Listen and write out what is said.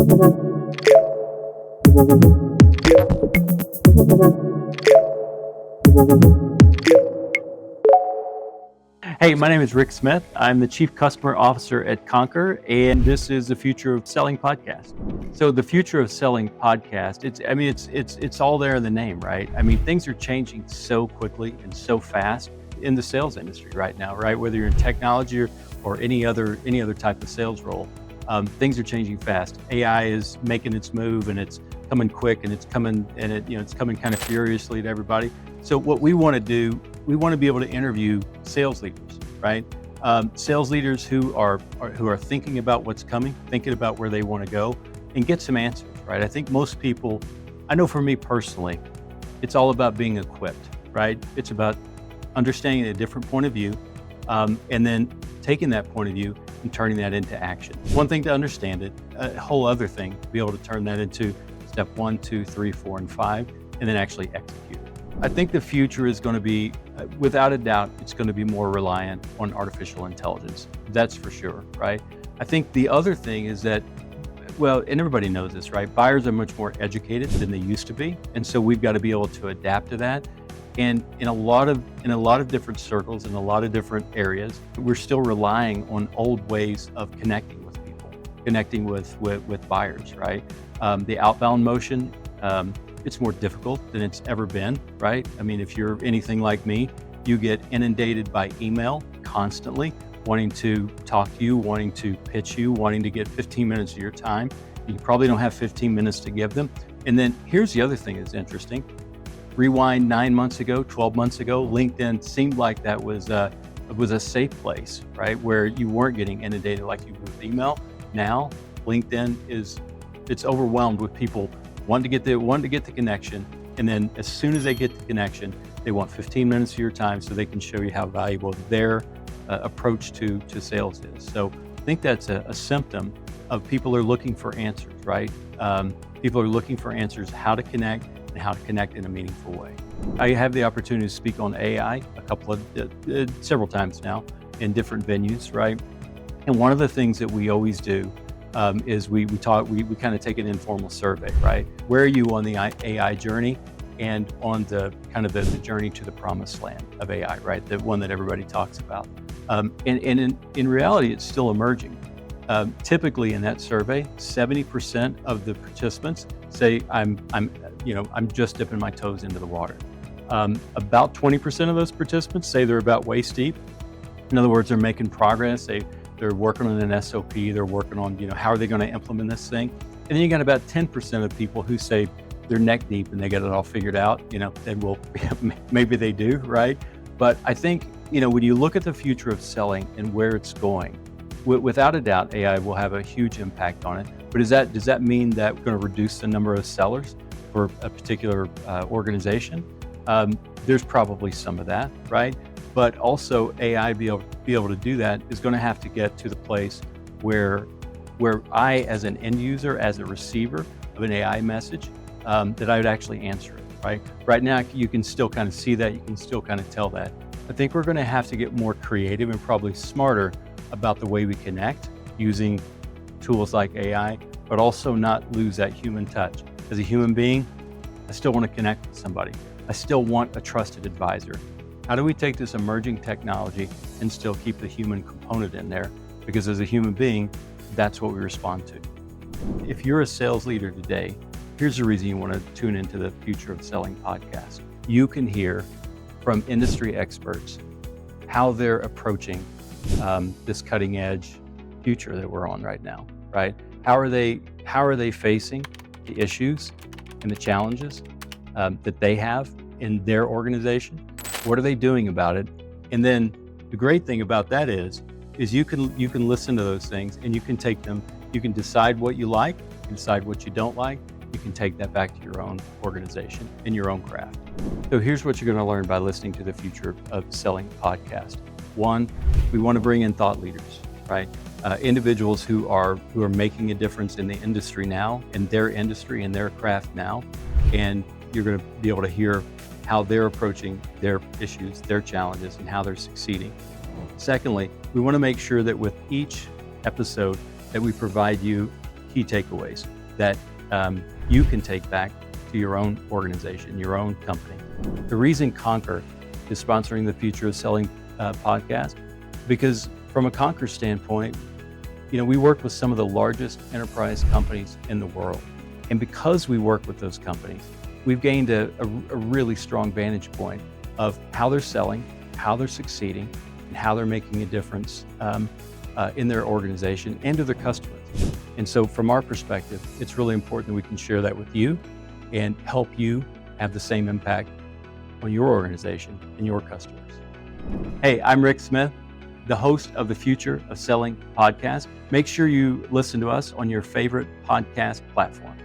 Hey, my name is Rick Smith. I'm the Chief Customer Officer at Concur, and this is the Future of Selling podcast. So the Future of Selling podcast, it's all there in the name, right? I mean, things are changing so quickly and so fast in the sales industry right now, right? Whether you're in technology or any other type of sales role, things are changing fast. AI is making its move, and it's coming quick, and it's coming kind of furiously to everybody. So what we want to do, we want to be able to interview sales leaders, right? Sales leaders who are thinking about what's coming, thinking about where they want to go, and get some answers, right? I think most people, I know for me personally, it's all about being equipped, right? It's about understanding a different point of view, and then taking that point of view and turning that into action. One thing to understand it, a whole other thing to be able to turn that into step 1, 2, 3, 4, and 5, and then actually execute it. I think the future is going to be, without a doubt, it's going to be more reliant on artificial intelligence. That's for sure, right? I think the other thing is that, well, and everybody knows this, right? Buyers are much more educated than they used to be, and so we've got to be able to adapt to that. And in a lot of different circles, in a lot of different areas, we're still relying on old ways of connecting with people, connecting with buyers, right? The outbound motion, it's more difficult than it's ever been, right? I mean, if you're anything like me, you get inundated by email constantly, wanting to talk to you, wanting to pitch you, wanting to get 15 minutes of your time. You probably don't have 15 minutes to give them. And then here's the other thing that's interesting. Rewind 9 months ago, 12 months ago, LinkedIn seemed like that was a safe place, right? Where you weren't getting inundated like you would with email. Now, LinkedIn it's overwhelmed with people wanting to get the connection, and then as soon as they get the connection, they want 15 minutes of your time so they can show you how valuable their approach to sales is. So I think that's a symptom of people are looking for answers, right? People are looking for answers how to connect and how to connect in a meaningful way. I have the opportunity to speak on AI several times now in different venues, right? And one of the things that we always do is we kind of take an informal survey, right? Where are you on the AI journey and on the kind of the journey to the promised land of AI, right? The one that everybody talks about. And in reality, it's still emerging. Typically in that survey, 70% of the participants say I'm just dipping my toes into the water. About 20% of those participants say they're about waist deep. In other words, they're making progress. They're working on an SOP. They're working on, how are they going to implement this thing? And then you got about 10% of people who say they're neck deep and they got it all figured out. And maybe they do, right? But I think, when you look at the future of selling and where it's going, without a doubt, AI will have a huge impact on it. But does that mean that we're going to reduce the number of sellers for a particular organization? There's probably some of that, right? But also AI be able to do that is going to have to get to the place where I, as an end user, as a receiver of an AI message, that I would actually answer it, right? Right now, you can still kind of see that, you can still kind of tell that. I think we're going to have to get more creative and probably smarter about the way we connect using tools like AI, but also not lose that human touch. As a human being, I still want to connect with somebody. I still want a trusted advisor. How do we take this emerging technology and still keep the human component in there? Because as a human being, that's what we respond to. If you're a sales leader today, here's the reason you want to tune into the Future of Selling podcast. You can hear from industry experts how they're approaching this cutting edge future that we're on right now, right? How are they facing the issues and the challenges that they have in their organization? What are they doing about it? And then the great thing about that is you can listen to those things and you can take them, you can decide what you like, you can decide what you don't like, you can take that back to your own organization and your own craft. So here's what you're going to learn by listening to the Future of Selling podcast. One, we want to bring in thought leaders, right? Individuals who are making a difference in the industry now, in their industry, in their craft now, and you're going to be able to hear how they're approaching their issues, their challenges, and how they're succeeding. Secondly, we want to make sure that with each episode that we provide you key takeaways that you can take back to your own organization, your own company. The reason Conquer is sponsoring the Future of Selling podcast, because from a Conquer standpoint, we work with some of the largest enterprise companies in the world. And because we work with those companies, we've gained a really strong vantage point of how they're selling, how they're succeeding, and how they're making a difference in their organization and to their customers. And so from our perspective, it's really important that we can share that with you and help you have the same impact on your organization and your customers. Hey, I'm Rick Smith, the host of the Future of Selling podcast. Make sure you listen to us on your favorite podcast platform.